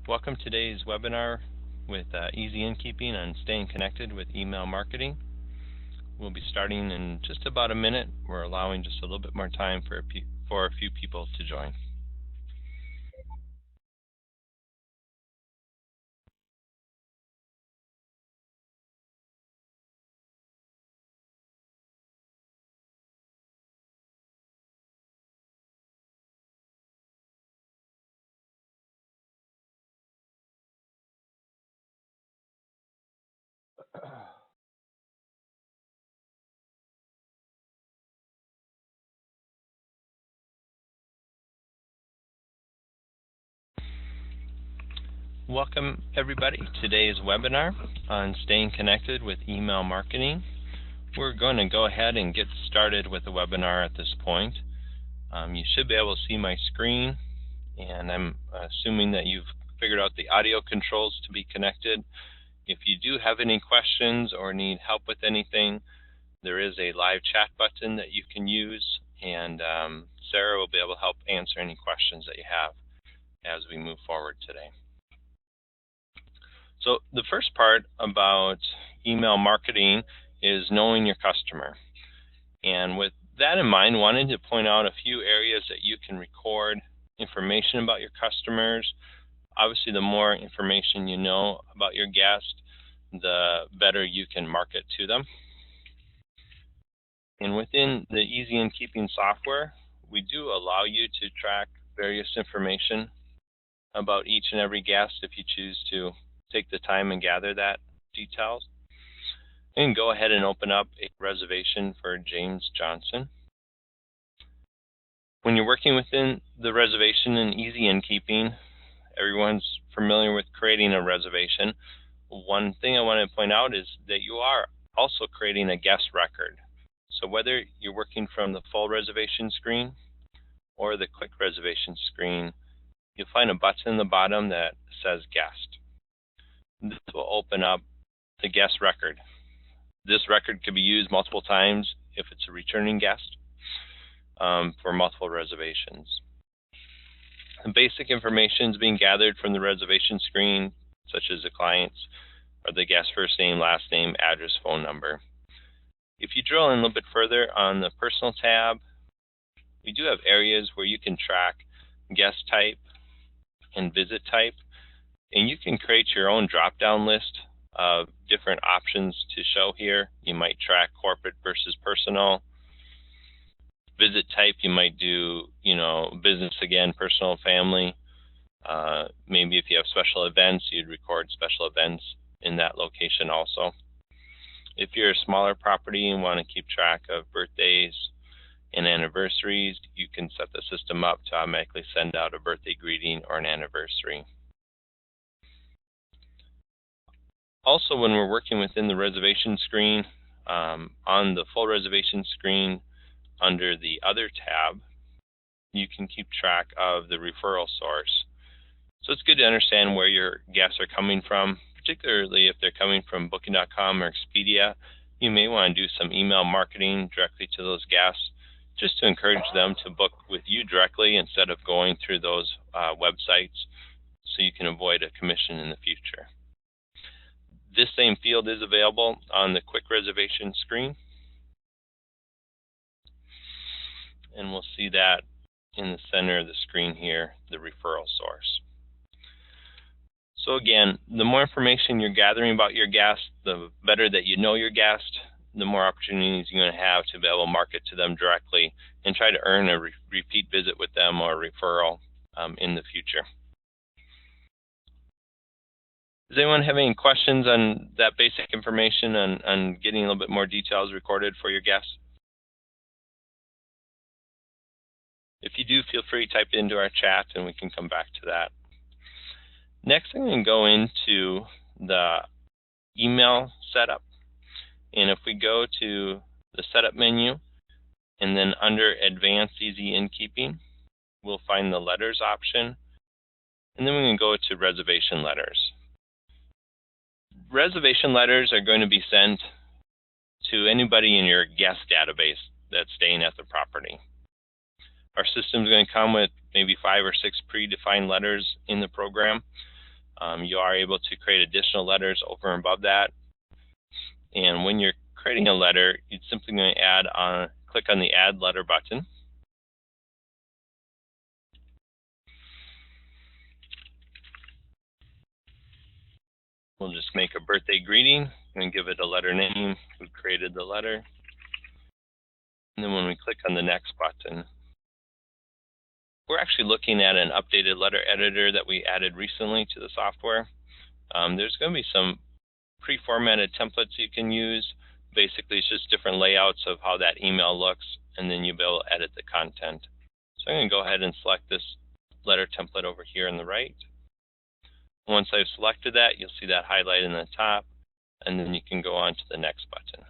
Welcome to today's webinar with Easy Innkeeping on staying connected with email marketing. We'll be starting in just about a minute. We're allowing just a little bit more time for a few people to join. Welcome everybody to today's webinar on staying connected with email marketing. We're going to go ahead and get started with the webinar at this point. You should be able to see my screen, and I'm assuming that you've figured out the audio controls to be connected. If you do have any questions or need help with anything, there is a live chat button that you can use, and Sarah will be able to help answer any questions that you have as we move forward today. So the first part about email marketing is knowing your customer. And with that in mind, wanted to point out a few areas that you can record information about your customers. Obviously, the more information you know about your guest, the better you can market to them. And within the Easy Innkeeping software, we do allow you to track various information about each and every guest if you choose to take the time and gather that details. And go ahead and open up a reservation for James Johnson. When you're working within the reservation in Easy Innkeeping, everyone's familiar with creating a reservation. One thing I want to point out is that you are also creating a guest record. So whether you're working from the full reservation screen or the quick reservation screen, you'll find a button in the bottom that says guest. This will open up the guest record. This record could be used multiple times if it's a returning guest for multiple reservations. The basic information is being gathered from the reservation screen, such as the client's or the guest's first name, last name, address, phone number. If you drill in a little bit further on the personal tab, we do have areas where you can track guest type and visit type, and you can create your own drop-down list of different options to show here. You might track corporate versus personal. Visit type, you might do, business again, personal, family. Maybe if you have special events, you'd record special events in that location also. If you're a smaller property and want to keep track of birthdays and anniversaries, you can set the system up to automatically send out a birthday greeting or an anniversary. Also, when we're working within the reservation screen, on the full reservation screen, under the Other tab, you can keep track of the referral source. So it's good to understand where your guests are coming from, particularly if they're coming from Booking.com or Expedia. You may want to do some email marketing directly to those guests, just to encourage them to book with you directly instead of going through those websites, so you can avoid a commission in the future. This same field is available on the quick reservation screen, and we'll see that in the center of the screen here, the referral source. So again, the more information you're gathering about your guest, the better that you know your guest, the more opportunities you're going to have to be able to market to them directly and try to earn a repeat visit with them or a referral in the future. Does anyone have any questions on that basic information on getting a little bit more details recorded for your guests? If you do, feel free to type it into our chat and we can come back to that. Next, I'm going to go into the email setup. And if we go to the setup menu and then under Advanced Easy Innkeeping, we'll find the letters option. And then we're going to go to reservation letters. Reservation letters are going to be sent to anybody in your guest database that's staying at the property. Our system is going to come with maybe 5 or 6 predefined letters in the program. You are able to create additional letters over and above that. And when you're creating a letter, you're simply going to click on the Add Letter button. We'll just make a birthday greeting and give it a letter name. We created the letter. And then when we click on the Next button, we're actually looking at an updated letter editor that we added recently to the software. There's going to be some pre-formatted templates you can use. Basically, it's just different layouts of how that email looks, and then you'll be able to edit the content. So I'm going to go ahead and select this letter template over here on the right. Once I've selected that, you'll see that highlight in the top, and then you can go on to the Next button.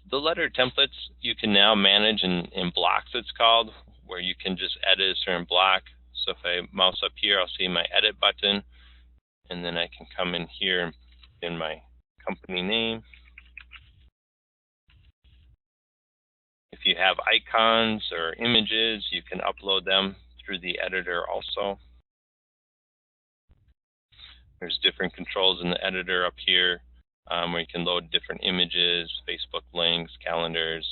The letter templates you can now manage in blocks, it's called, where you can just edit a certain block. So if I mouse up here, I'll see my Edit button, and then I can come in here in my company name. If you have icons or images, you can upload them through the editor also. There's different controls in the editor up here where you can load different images, Facebook links, calendars,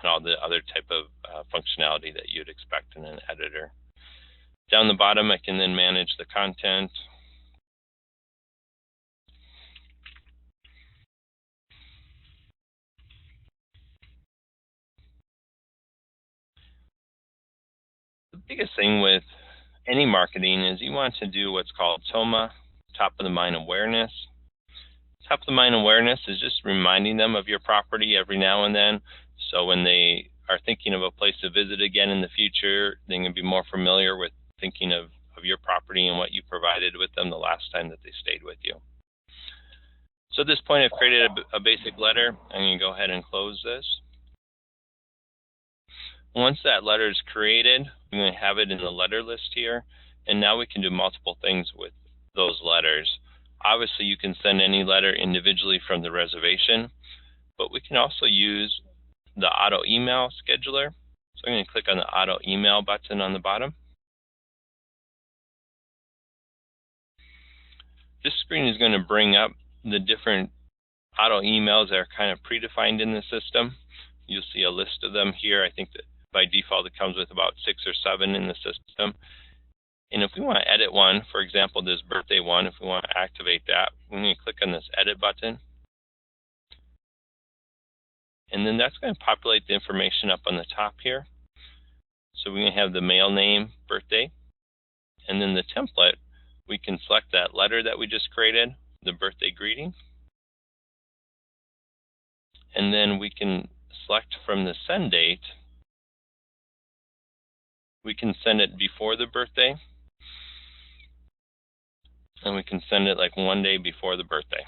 and all the other type of functionality that you'd expect in an editor. Down the bottom, I can then manage the content. The biggest thing with any marketing is you want to do what's called TOMA, top of the mind awareness. Top of the mind awareness is just reminding them of your property every now and then. So when they are thinking of a place to visit again in the future, they can be more familiar with thinking of your property and what you provided with them the last time that they stayed with you. So at this point, I've created a basic letter. I'm going to go ahead and close this. Once that letter is created, I'm going to have it in the letter list here. And now we can do multiple things with those letters. Obviously, you can send any letter individually from the reservation, but we can also use the auto email scheduler. So I'm going to click on the auto email button on the bottom. This screen is going to bring up the different auto emails that are kind of predefined in the system. You'll see a list of them here. I think that by default it comes with about 6 or 7 in the system. And if we want to edit one, for example, this birthday one, if we want to activate that, we're going to click on this edit button. And then that's going to populate the information up on the top here. So we're going to have the mail name, birthday, and then the template. We can select that letter that we just created, the birthday greeting. And then we can select from the send date. We can send it before the birthday, and we can send it like 1 day before the birthday.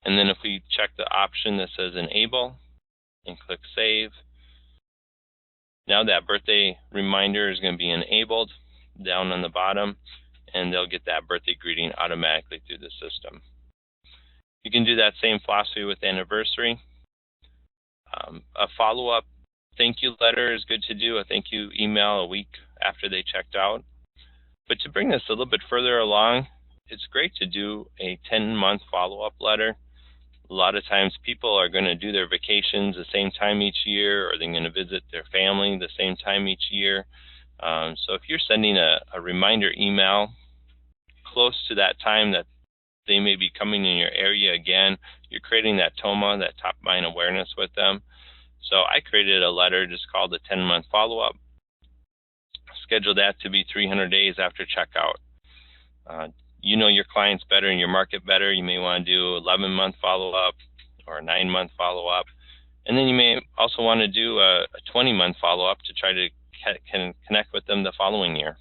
And then if we check the option that says enable and click save, now that birthday reminder is going to be enabled down on the bottom, and they'll get that birthday greeting automatically through the system. You can do that same philosophy with anniversary. A follow-up thank you letter is good to do, a thank you email a week after they checked out. But to bring this a little bit further along, it's great to do a 10-month follow-up letter. A lot of times people are going to do their vacations the same time each year, or they're going to visit their family the same time each year. So if you're sending a reminder email close to that time that they may be coming in your area again, you're creating that TOMA, that top of mind awareness with them. So I created a letter just called the 10-month follow-up. Schedule that to be 300 days after checkout. You know your clients better and your market better. You may want to do 11-month follow-up or a 9-month follow-up. And then you may also want to do a 20-month follow-up to try to connect with them the following year.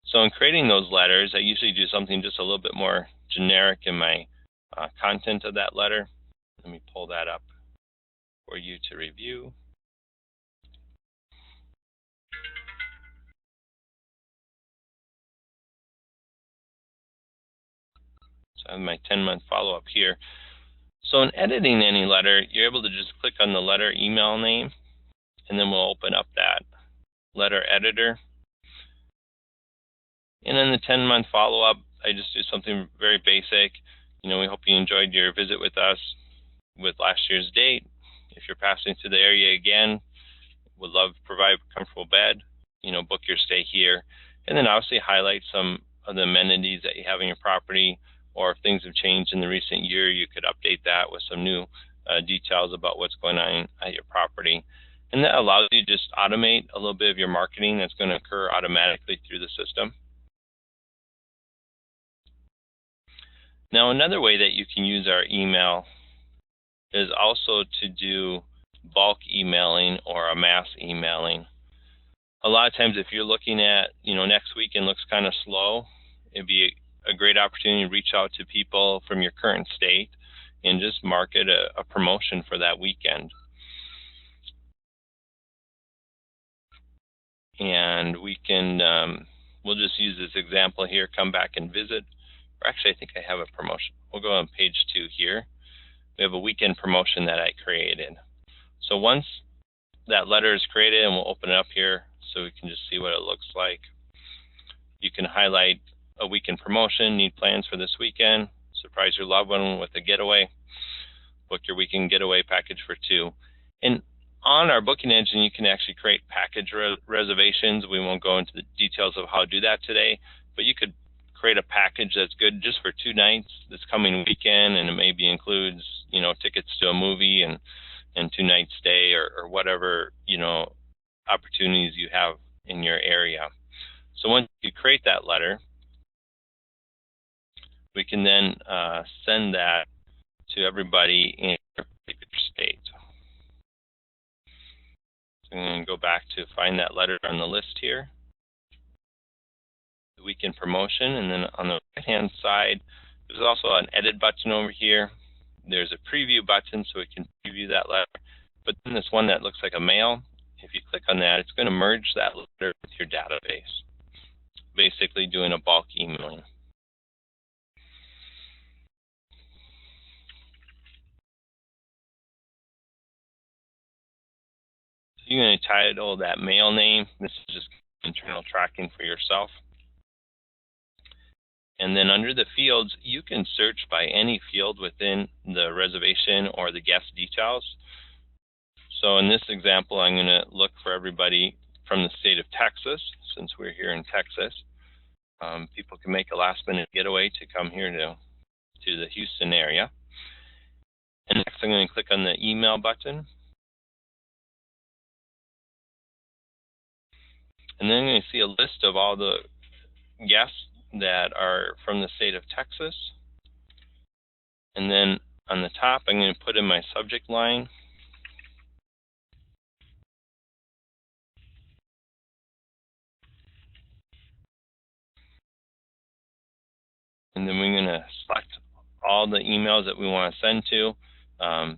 So in creating those letters, I usually do something just a little bit more generic in my content of that letter. Let me pull that up for you to review. So I have my 10-month follow-up here. So in editing any letter, you're able to just click on the letter email name, and then we'll open up that letter editor. And in the 10-month follow-up, I just do something very basic. We hope you enjoyed your visit with us with last year's date. If you're passing through the area again, would love to provide a comfortable bed, book your stay here. And then obviously highlight some of the amenities that you have in your property, or if things have changed in the recent year, you could update that with some new details about what's going on at your property. And that allows you to just automate a little bit of your marketing that's going to occur automatically through the system. Now, another way that you can use our email is also to do bulk emailing or a mass emailing. A lot of times if you're looking at, next weekend looks kind of slow, it'd be a great opportunity to reach out to people from your current state and just market a promotion for that weekend. And we can, we'll just use this example here, come back and visit. Or actually, I think I have a promotion. We'll go on page 2 here. We have a weekend promotion that I created. So once that letter is created, and we'll open it up here so we can just see what it looks like. You can highlight a weekend promotion, need plans for this weekend, surprise your loved one with a getaway, book your weekend getaway package for 2. And on our booking engine, you can actually create package reservations. We won't go into the details of how to do that today, but you could create a package that's good just for 2 nights this coming weekend, and it maybe includes, tickets to a movie and 2-night stay or whatever, opportunities you have in your area. So once you create that letter, we can then send that to everybody in your state. So I'm going to go back to find that letter on the list here, the weekend promotion, and then on the right-hand side, there's also an edit button over here. There's a preview button, so we can preview that letter. But then this one that looks like a mail, if you click on that, it's going to merge that letter with your database, basically doing a bulk emailing. So you're going to title that mail name. This is just internal tracking for yourself. And then under the fields, you can search by any field within the reservation or the guest details. So in this example, I'm going to look for everybody from the state of Texas, since we're here in Texas. People can make a last-minute getaway to come here to the Houston area. And next, I'm going to click on the email button. And then I'm going to see a list of all the guests that are from the state of Texas. And then on the top, I'm going to put in my subject line. And then we're going to select all the emails that we want to send to.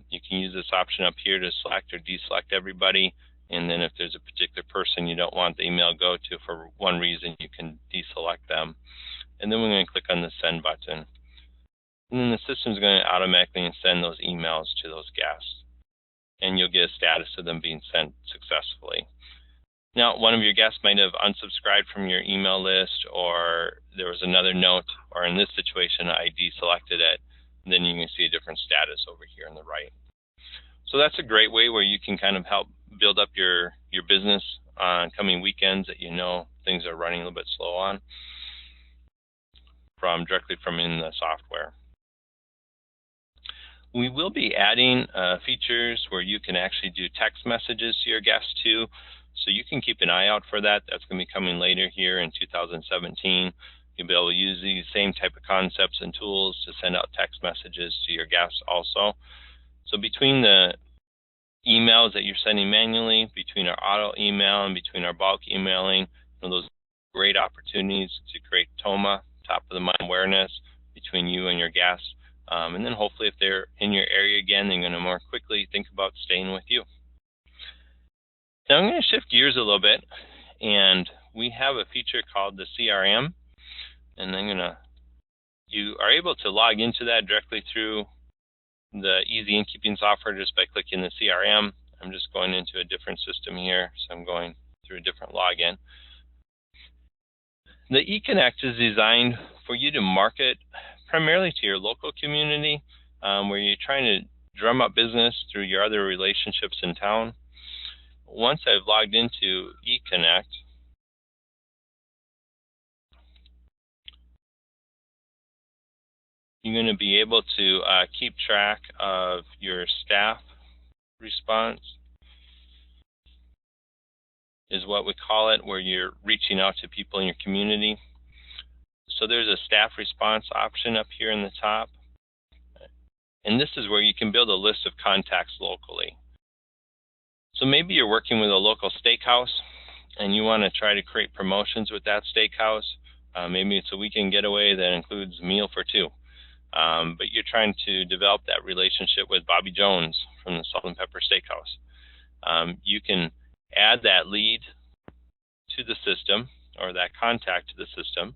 You can use this option up here to select or deselect everybody. And then if there's a particular person you don't want the email go to for one reason, you can deselect them. And then we're going to click on the send button. And then the system is going to automatically send those emails to those guests. And you'll get a status of them being sent successfully. Now, one of your guests might have unsubscribed from your email list, or there was another note, or in this situation, I deselected it. And then you can see a different status over here on the right. So that's a great way where you can kind of help build up your business on coming weekends that things are running a little bit slow on directly from in the software. We will be adding features where you can actually do text messages to your guests too. So you can keep an eye out for that. That's going to be coming later here in 2017. You'll be able to use these same type of concepts and tools to send out text messages to your guests also. So between the emails that you're sending manually, between our auto email and between our bulk emailing, those great opportunities to create TOMA, top of the mind awareness, between you and your guests. And then hopefully if they're in your area again, they're going to more quickly think about staying with you. Now I'm going to shift gears a little bit, and we have a feature called the CRM, and you are able to log into that directly through the easy innkeeping software just by clicking the CRM. I'm just going into a different system here, so I'm going through a different login. The eConnect is designed for you to market primarily to your local community, where you're trying to drum up business through your other relationships in town. Once I've logged into eConnect, you're going to be able to keep track of your staff response, is what we call it, where you're reaching out to people in your community. So there's a staff response option up here in the top, and this is where you can build a list of contacts locally. So maybe you're working with a local steakhouse and you want to try to create promotions with that steakhouse. Maybe it's a weekend getaway that includes a meal for two. But you're trying to develop that relationship with Bobby Jones from the Salt and Pepper Steakhouse. You can add that lead to the system, or that contact to the system.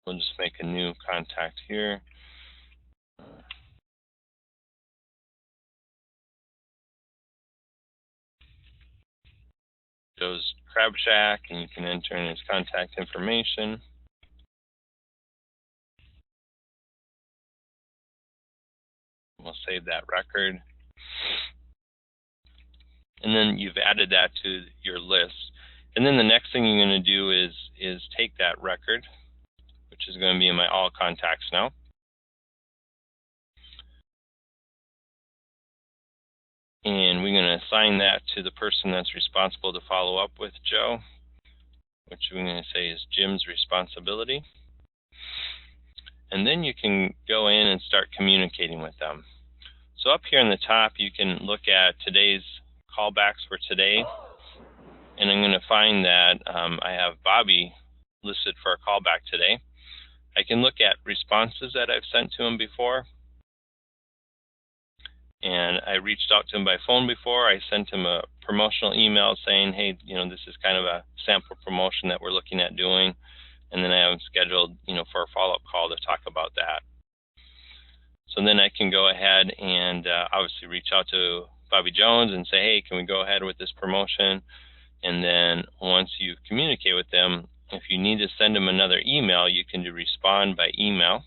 We'll just make a new contact here. Joe's Crab Shack, and you can enter in his contact information. We'll save that record. And then you've added that to your list. And then the next thing you're going to do is take that record, which is going to be in my all contacts now. And we're going to assign that to the person that's responsible to follow up with Joe, which we're going to say is Jim's responsibility. And then you can go in and start communicating with them. So up here in the top, you can look at today's callbacks for today. And I'm going to find that I have Bobby listed for a callback today. I can look at responses that I've sent to him before. And I reached out to him by phone before. I sent him a promotional email saying, hey, this is kind of a sample promotion that we're looking at doing. And then I have him scheduled, for a follow-up call to talk about that. So then I can go ahead and obviously reach out to Bobby Jones and say, hey, can we go ahead with this promotion? And then once you communicate with them, if you need to send them another email, you can do respond by email.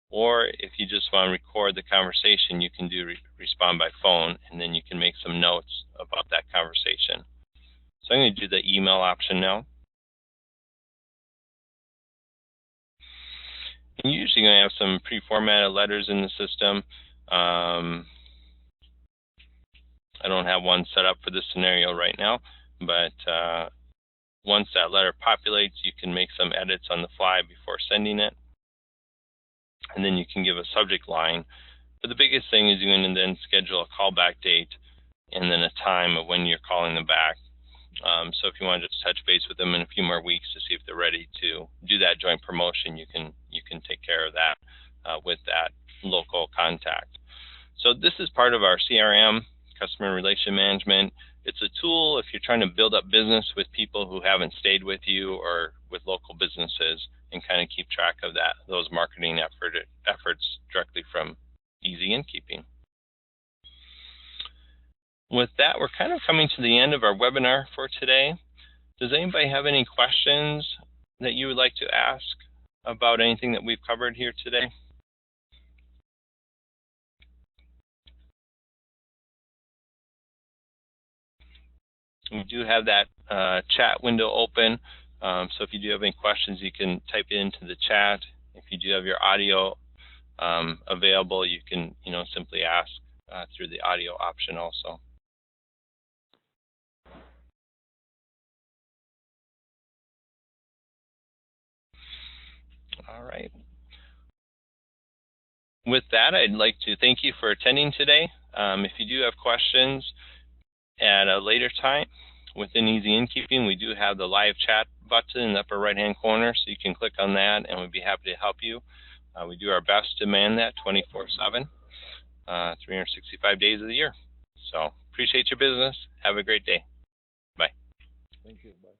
Or if you just want to record the conversation, you can do respond by phone, and then you can make some notes about that conversation. So I'm going to do the email option now. And you're usually going to have some pre-formatted letters in the system. I don't have one set up for this scenario right now, but once that letter populates, you can make some edits on the fly before sending it. And then you can give a subject line. But the biggest thing is you're going to then schedule a callback date and then a time of when you're calling them back. So if you want to just touch base with them in a few more weeks to see if they're ready to do that joint promotion, you can take care of that with that local contact. So this is part of our CRM, Customer Relation Management. It's a tool if you're trying to build up business with people who haven't stayed with you or with local businesses, and kind of keep track of those marketing efforts directly from Easy Innkeeping. With that, we're kind of coming to the end of our webinar for today. Does anybody have any questions that you would like to ask about anything that we've covered here today? We do have that chat window open. So if you do have any questions, you can type it into the chat. If you do have your audio available, you can simply ask through the audio option also. All right. With that, I'd like to thank you for attending today. If you do have questions at a later time within Easy Innkeeping, we do have the live chat button in the upper right-hand corner, so you can click on that, and we'd be happy to help you. We do our best to man that 24/7. 365 days of the year. So appreciate your business. Have a great day. Bye. Thank you. Bye.